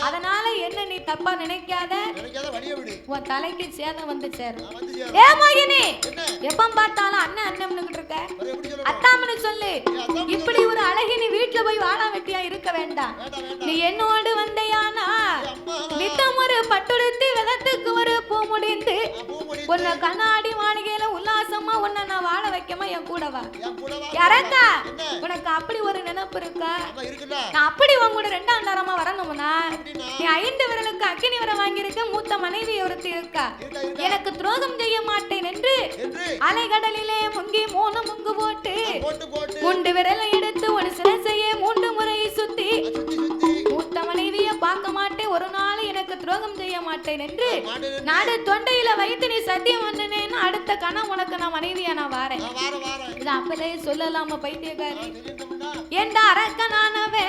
அதனால என்ன நீ தப்பா நினைக்காத, உன் தலைக்கு சேதம் வந்து சேரும். ஏ மோகினி, எப்ப பார்த்தாலும் அண்ணன் அண்ணன் இருக்க, அத்தாமனு சொல்லு. இப்படி ஒரு அழகி நீ வீட்டுல போய் வாழா வெட்டியா இருக்க வேண்டாம். நீ என்னோடு வந்தையானா நித்தம் ஒரு பட்டுடுத்து விதத்துக்கு ஒரு பூ முடிந்து உன்னை கண்ணாடி மாளிகையில உல்லாசமா உன்னை நான் வாழ வைக்கமா என் கூடவா யாரக்கா? உனக்கு அப்படி ஒரு நினைப்பு இருக்கா? நான் அப்படி உன் கூட 2ஆம் தரமா வரணும்னா நீ 5 விரலுக்கு அக்கினி வர வாங்கியிருக்க மூத்த மனைவி ஒருத்தி இருக்கா. எனக்கு துரோகம் செய்ய மாட்டேன் என்று அலைகடலிலே முங்கி 3 முங்கு போட்டு 3 விரலை எடுத்து ஒரு சிரசையே 3 முறை சுத்தி மூத்த மனைவிய பார்க்க மாட்டேன், ஒரு நாள் எனக்கு துரோகம் செய்ய மாட்டேன் என்று நாடு தொண்டையில வைத்து நீ சத்தியம் பண்ணனேன்னு அடுத்த கணம் உனக்கு நான் மனைவியா நான் வாரேன். இது அப்பவே சொல்லலாமா பைத்தியக்காரி? ஏண்டா அரக்கனானவே